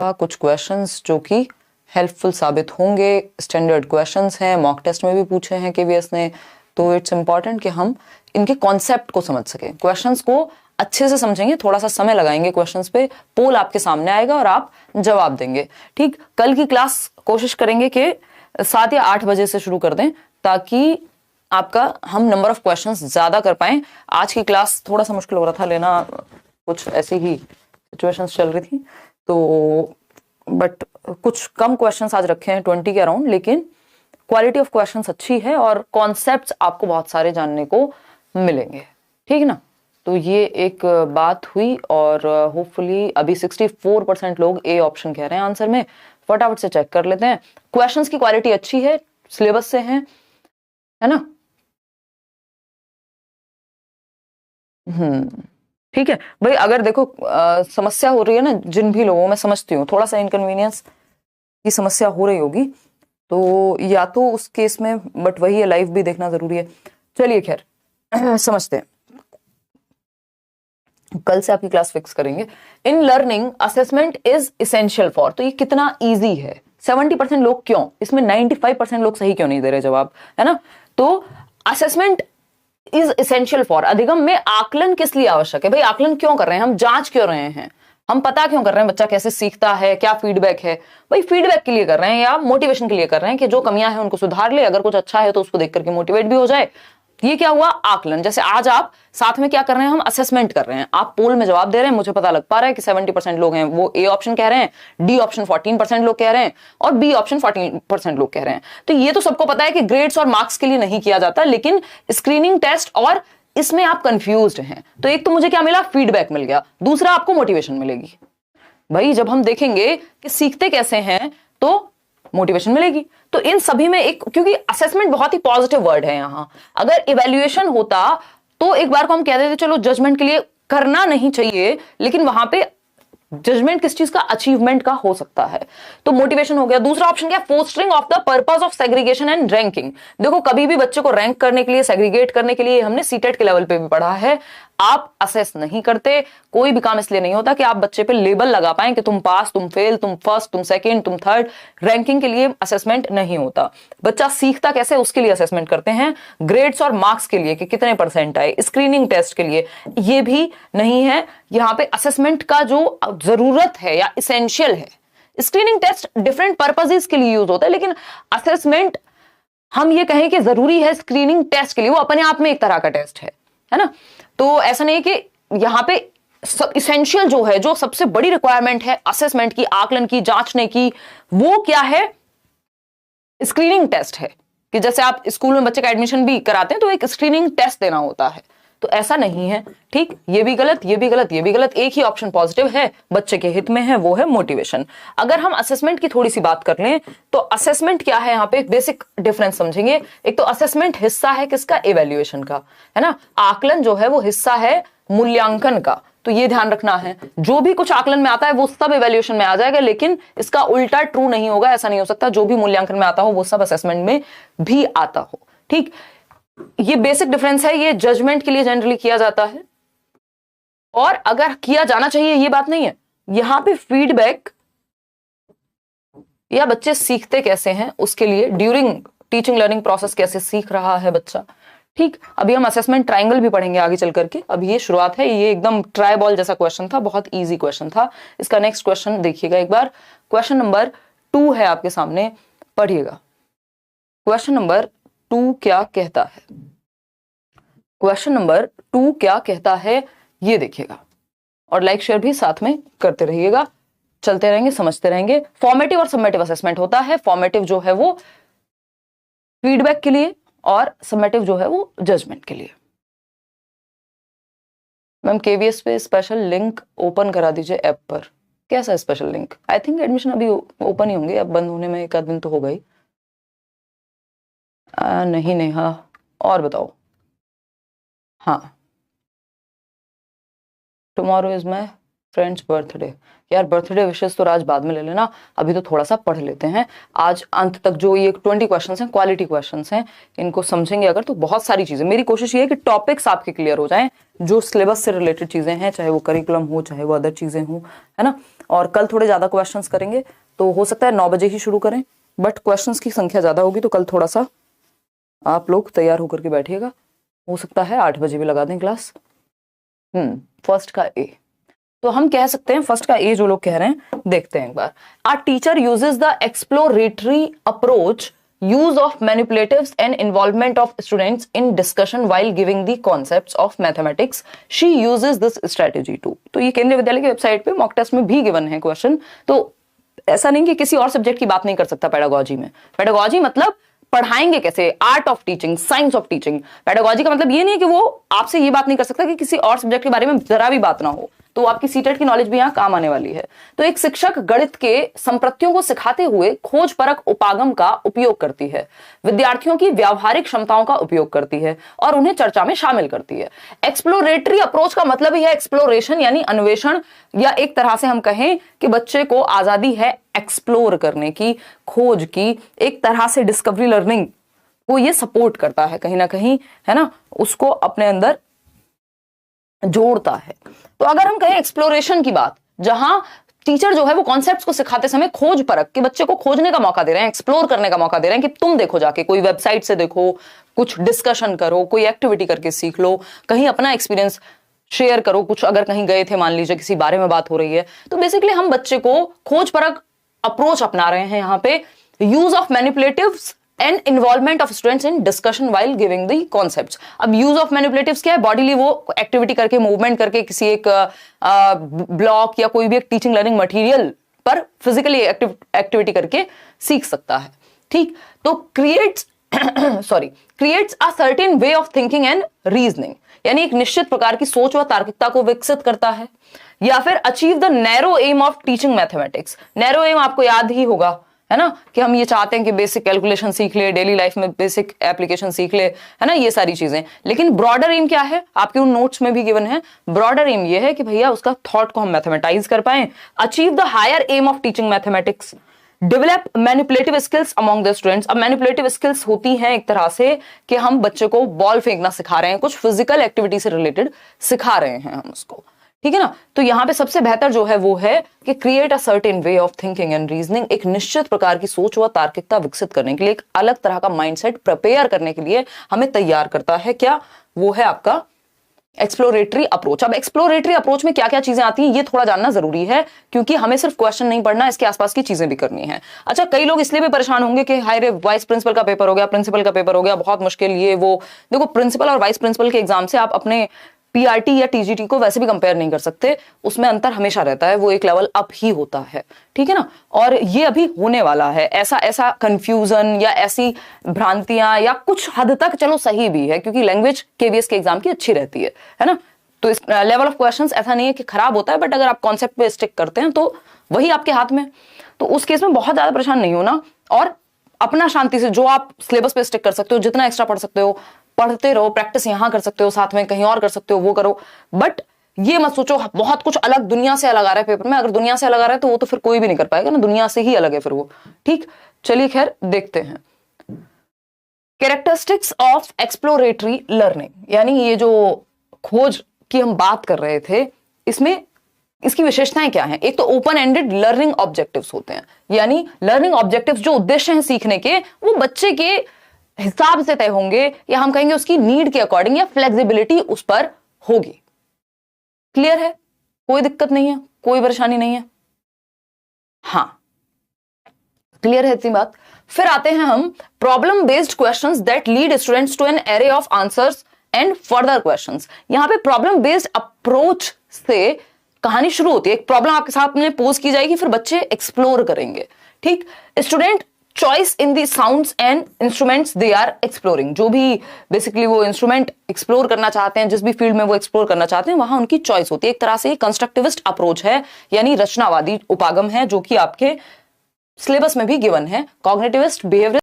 कुछ क्वेश्चंस जो कि हेल्पफुल साबित होंगे। स्टैंडर्ड क्वेश्चंस हैं, मॉक टेस्ट में भी पूछे हैं केवीएस ने, तो इट्स इम्पॉर्टेंट कि हम इनके कॉन्सेप्ट को समझ सकें, क्वेश्चंस को अच्छे से समझेंगे, थोड़ा सा समय लगाएंगे क्वेश्चंस पे, पोल आपके सामने आएगा और आप जवाब देंगे। ठीक, कल की क्लास कोशिश करेंगे कि 7 या 8 बजे से शुरू कर दें ताकि आपका हम नंबर ऑफ क्वेश्चंस ज्यादा कर पाएं। आज की क्लास थोड़ा सा मुश्किल हो रहा था लेना, कुछ ऐसी ही सिचुएशंस चल रही थी, तो बट कुछ कम क्वेश्चंस आज रखे हैं 20 के अराउंड, लेकिन क्वालिटी ऑफ क्वेश्चंस अच्छी है और कॉन्सेप्ट्स आपको बहुत सारे जानने को मिलेंगे। ठीक ना, तो ये एक बात हुई और होपफुली अभी 64% लोग ए ऑप्शन कह रहे हैं आंसर में। फटाफट से चेक कर लेते हैं। क्वेश्चंस की क्वालिटी अच्छी है, सिलेबस से है ना। ठीक है भाई, अगर देखो समस्या हो रही है ना जिन भी लोगों में, समझती हूँ थोड़ा सा इनकन्वीनियंस की समस्या हो रही होगी, तो या तो उस केस में, बट वही है, लाइव भी देखना जरूरी है। चलिए खैर समझते हैं, कल से आपकी क्लास फिक्स करेंगे। In learning assessment is essential for, तो ये कितना इजी है। 70% लोग क्यों, इसमें 95% लोग सही क्यों नहीं दे रहे जवाब, है ना। तो असेसमेंट इज इसेंशियल फॉर, अधिगम में आकलन किस लिए आवश्यक है। भाई आकलन क्यों कर रहे हैं हम, जांच क्यों रहे हैं, हम पता क्यों कर रहे हैं बच्चा कैसे सीखता है, क्या फीडबैक है। भाई फीडबैक के लिए कर रहे हैं या मोटिवेशन के लिए कर रहे हैं कि जो कमियां हैं उनको सुधार ले, अगर कुछ अच्छा है तो उसको देख करके मोटिवेट भी हो जाए। ये क्या हुआ, आकलन। जैसे आज आप साथ में क्या कर रहे हैं, हम असेसमेंट कर रहे हैं। आप पोल में जवाब दे रहे हैं, मुझे पता लग पा रहा है कि 70% लोग हैं वो ए ऑप्शन कह रहे हैं, डी ऑप्शन 14% लोग कह रहे हैं और बी ऑप्शन 14% लोग कह रहे हैं। तो ये तो सबको पता है कि ग्रेड्स और मार्क्स के लिए नहीं किया जाता, लेकिन स्क्रीनिंग टेस्ट और इसमें आप कंफ्यूज्ड हैं। तो एक तो मुझे क्या मिला, फीडबैक मिल गया, दूसरा आपको मोटिवेशन मिलेगी। भाई जब हम देखेंगे कि सीखते कैसे हैं तो मोटिवेशन मिलेगी। तो इन सभी में एक, क्योंकि असेसमेंट बहुत ही पॉजिटिव वर्ड है यहां, अगर इवैल्यूएशन होता तो एक बार को हम कह देते चलो जजमेंट के लिए करना नहीं चाहिए, लेकिन वहां पे जजमेंट किस चीज का, अचीवमेंट का हो सकता है। तो मोटिवेशन हो गया। दूसरा ऑप्शन क्या, fostering of the purpose of segregation and ranking. देखो कभी भी बच्चे को रैंक करने के लिए, सेग्रीगेट करने के लिए, हमने सीटेट के लेवल पे भी पढ़ा है, आप असेस नहीं करते। कोई भी काम इसलिए नहीं होता कि आप बच्चे पे लेबल लगा पाएं कि तुम पास, तुम फेल, तुम फर्स्ट, तुम सेकंड, तुम थर्ड। रैंकिंग के लिए असेसमेंट नहीं होता। बच्चा सीखता कैसे उसके लिए असेसमेंट करते हैं। ग्रेड्स और मार्क्स के लिए कि कितने परसेंट आए, स्क्रीनिंग टेस्ट के लिए ये भी नहीं है। यहां पे असेसमेंट का जो जरूरत है या इसेंशियल है, स्क्रीनिंग टेस्ट डिफरेंट पर्पसेस के लिए यूज होता है, लेकिन असेसमेंट हम ये कहें कि जरूरी है स्क्रीनिंग टेस्ट के लिए, वो अपने आप में एक तरह का टेस्ट है ना। तो ऐसा नहीं है कि यहां पे इसेंशियल जो है, जो सबसे बड़ी रिक्वायरमेंट है असेसमेंट की, आकलन की, जांचने की, वो क्या है, स्क्रीनिंग टेस्ट है। कि जैसे आप स्कूल में बच्चे का एडमिशन भी कराते हैं तो एक स्क्रीनिंग टेस्ट देना होता है, तो ऐसा नहीं है। ठीक, ये भी गलत, ये भी गलत, ये भी गलत। एक ही ऑप्शन पॉजिटिव है, बच्चे के हित में है, वो है मोटिवेशन। अगर हम असेसमेंट की थोड़ी सी बात कर लें तो असेसमेंट क्या है, यहाँ पे बेसिक डिफरेंस समझेंगे। एक तो असेसमेंट हिस्सा है किसका, इवैल्यूएशन का, है ना। आकलन जो है वो हिस्सा है मूल्यांकन का, तो ये ध्यान रखना है। जो भी कुछ आकलन में आता है वो सब इवैल्यूएशन में आ जाएगा, लेकिन इसका उल्टा ट्रू नहीं होगा। ऐसा नहीं हो सकता जो भी मूल्यांकन में आता हो वो सब असेसमेंट में भी आता हो। ठीक, ये बेसिक डिफरेंस है। ये जजमेंट के लिए जनरली किया जाता है, और अगर किया जाना चाहिए ये बात नहीं है। यहां पे फीडबैक या बच्चे सीखते कैसे हैं उसके लिए, ड्यूरिंग टीचिंग लर्निंग प्रोसेस कैसे सीख रहा है बच्चा। ठीक, अभी हम असेसमेंट ट्रायंगल भी पढ़ेंगे आगे चल करके, अभी ये शुरुआत है। ये एकदम ट्राई बॉल जैसा क्वेश्चन था, बहुत इजी क्वेश्चन था। इसका नेक्स्ट क्वेश्चन देखिएगा एक बार। क्वेश्चन नंबर 2 है आपके सामने, पढ़िएगा। क्वेश्चन नंबर 2 क्या कहता है, क्वेश्चन नंबर 2 क्या कहता है ये देखिएगा, और लाइक शेयर भी साथ में करते रहिएगा, चलते रहेंगे, समझते रहेंगे। फॉर्मेटिव और सबमेटिव असेसमेंट होता है। फॉर्मेटिव जो है वो फीडबैक के लिए और सबमेटिव जो है वो जजमेंट के लिए। मैम केवीएस पे स्पेशल लिंक ओपन करा दीजिए ऐप पर। कैसा special link, I think admission अभी ओपन ही होंगे, अब बंद होने में एक आध दिन तो हो गई। नहीं नहीं, हाँ और बताओ। हाँ, tomorrow is my friends birthday. यार बर्थडे विशेष तो आज बाद में ले लेना, अभी तो थोड़ा सा पढ़ लेते हैं। आज अंत तक जो ये 20 क्वेश्चंस हैं, क्वालिटी क्वेश्चंस हैं, इनको समझेंगे अगर तो बहुत सारी चीजें। मेरी कोशिश ये है कि टॉपिक्स आपके क्लियर हो जाएं, जो सिलेबस से रिलेटेड चीजें हैं, चाहे वो करिकुलम हो चाहे वो अदर चीजें हो, है ना। और कल थोड़े ज्यादा क्वेश्चंस करेंगे, तो हो सकता है 9 बजे ही शुरू करें, बट क्वेश्चंस की संख्या ज्यादा होगी तो कल थोड़ा सा आप लोग तैयार होकर के बैठिएगा। हो सकता है 8 बजे भी लगा दें क्लास। फर्स्ट का ए, तो हम कह सकते हैं फर्स्ट का ए जो लोग कह रहे हैं, देखते हैं एक बार। Our teacher uses the exploratory approach, use of manipulatives and involvement of students in discussion while giving the concepts of mathematics. She uses this strategy too. तो ये केंद्रीय विद्यालय की वेबसाइट पे मॉक टेस्ट में भी गिवन है क्वेश्चन। तो ऐसा नहीं कि किसी और सब्जेक्ट की बात नहीं कर सकता पेडागोजी में। पेडागोजी मतलब पढ़ाएंगे कैसे, art of teaching, science of teaching. Pedagogy का मतलब ये नहीं है कि वो आपसे ये बात नहीं कर सकता कि किसी और सब्जेक्ट के बारे में जरा भी बात ना हो, तो आपकी सीटेट की नॉलेज भी यहां काम आने वाली है। तो एक शिक्षक गणित के संप्रत्यों को सिखाते हुए खोज परक उपागम का उपयोग करती है, विद्यार्थियों की व्यावहारिक क्षमताओं का उपयोग करती है और उन्हें चर्चा में शामिल करती है। एक्सप्लोरेटरी अप्रोच का मतलब ही है एक्सप्लोरेशन यानी अन्वेषण, या एक तरह से हम कहें कि बच्चे को आजादी है एक्सप्लोर करने की, खोज की, एक तरह से डिस्कवरी लर्निंग को ये सपोर्ट करता है कहीं ना कहीं, है ना, उसको अपने अंदर जोड़ता है। तो अगर हम कहें एक्सप्लोरेशन की बात, जहां टीचर जो है वो कॉन्सेप्ट्स को सिखाते समय खोज परख के बच्चे को खोजने का मौका दे रहे हैं, एक्सप्लोर करने का मौका दे रहे हैं कि तुम देखो, जाके कोई वेबसाइट से देखो, कुछ डिस्कशन करो, कोई एक्टिविटी करके सीख लो, कहीं अपना एक्सपीरियंस शेयर करो, कुछ अगर कहीं गए थे मान लीजिए किसी बारे में बात हो रही है, तो बेसिकली हम बच्चे को खोज परख अप्रोच अपना रहे हैं यहाँ पे। Use of manipulatives and involvement of students in discussion while giving the concepts. अब यूज ऑफ मैनिपुलेटिव्स क्या है, बॉडीली वो एक्टिविटी करके, मूवमेंट करके किसी एक ब्लॉक या कोई भी एक टीचिंग लर्निंग मटेरियल पर फिजिकली एक्टिविटी करके सीख सकता है। ठीक, तो creates a certain way of thinking and reasoning, यानी एक निश्चित प्रकार की सोच व तार्किकता को विकसित करता है। या फिर achieve the narrow aim of teaching mathematics. Narrow aim आपको याद ही होगा, है ना, कि हम ये चाहते हैं कि बेसिक कैलकुलेशन सीख ले, डेली लाइफ में बेसिक एप्लीकेशन सीख ले, है ना, ये सारी चीजें। लेकिन ब्रॉडर एम क्या है, आपके उन नोट्स में भी गिवन है। ब्रॉडर एम ये है कि भैया उसका थॉट को हम मैथमेटाइज कर पाए। Achieve the higher aim of teaching mathematics, develop manipulative skills among the students. अब मैनिपुलेटिव स्किल्स होती हैं एक तरह से कि हम बच्चे को बॉल फेंकना सिखा रहे हैं, कुछ फिजिकल एक्टिविटी से रिलेटेड सिखा रहे हैं हम उसको, ठीक है ना। तो यहां पे सबसे बेहतर जो है वो है कि create a certain way of thinking and reasoning, एक निश्चित प्रकार की सोच व तार्किकता विकसित करने के लिए, एक अलग तरह का माइंडसेट प्रिपेयर करने के लिए हमें तैयार करता है। क्या वो है आपका एक्सप्लोरेटरी अप्रोच। अब एक्सप्लोरेटरी अप्रोच में क्या क्या चीजें आती हैं ये थोड़ा जानना जरूरी है, क्योंकि हमें सिर्फ क्वेश्चन नहीं पढ़ना, इसके आसपास की चीजें भी करनी है। अच्छा, कई लोग इसलिए भी परेशान होंगे कि हाय रे, वाइस प्रिंसिपल का पेपर हो गया, प्रिंसिपल का पेपर हो गया, बहुत मुश्किल ये वो। देखो, प्रिंसिपल और वाइस प्रिंसिपल के एग्जाम से आप अपने पीआरटी या टीजीटी को वैसे भी कंपेयर नहीं कर सकते, उसमें अंतर हमेशा रहता है, वो एक लेवल अप ही होता है, ठीक है ना। और ये अभी होने वाला है, ऐसा कंफ्यूजन या ऐसी भ्रांतियां या कुछ हद तक चलो सही भी है, क्योंकि लैंग्वेज केवीएस के एग्जाम की अच्छी रहती है ना। तो इस लेवल ऑफ क्वेश्चंस ऐसा नहीं है कि खराब होता है, बट अगर आप कॉन्सेप्ट पे स्टिक करते हैं तो वही आपके हाथ में। तो उस केस में बहुत ज्यादा परेशान नहीं होना, और अपना शांति से जो आप सिलेबस पे स्टिक कर सकते हो, जितना एक्स्ट्रा पढ़ सकते हो पढ़ते रहो, प्रैक्टिस यहां कर सकते हो, साथ में कहीं और कर सकते हो, वो करो। बट ये मत सोचो बहुत कुछ अलग दुनिया से अलग आ रहा है पेपर में। अगर दुनिया से अलग आ रहा है तो वो तो फिर कोई भी नहीं कर पाएगा ना, दुनिया से ही अलग है फिर वो। ठीक, चलिए खैर देखते हैं कैरेक्टरिस्टिक्स ऑफ एक्सप्लोरेटरी लर्निंग, यानी ये जो खोज की हम बात कर रहे थे, इसमें इसकी विशेषताएं क्या हैं। एक तो ओपन एंडेड लर्निंग ऑब्जेक्टिव्स होते हैं, यानी लर्निंग ऑब्जेक्टिव्स जो उद्देश्य हैं सीखने के, वो बच्चे के हिसाब से तय होंगे, या हम कहेंगे उसकी नीड के अकॉर्डिंग, या फ्लेक्सिबिलिटी उस पर होगी। क्लियर है, कोई दिक्कत नहीं है, कोई परेशानी नहीं है। हाँ, क्लियर है इतनी बात। फिर आते हैं हम problem based questions that lead students to an array of answers and further questions. यहां पे प्रॉब्लम बेस्ड अप्रोच से कहानी शुरू होती है। एक प्रॉब्लम आपके सामने पोज की जाएगी, फिर बच्चे एक्सप्लोर करेंगे। ठीक, student choice in the sounds and instruments they are exploring, जो भी बेसिकली वो इंस्ट्रूमेंट एक्सप्लोर करना चाहते हैं, जिस भी फील्ड में वो एक्सप्लोर करना चाहते हैं, वहां उनकी चॉइस होती है। एक तरह से कंस्ट्रक्टिविस्ट अप्रोच है, यानी रचनावादी उपागम है, जो कि आपके सिलेबस में भी गिवन है। Cognitivist behaviour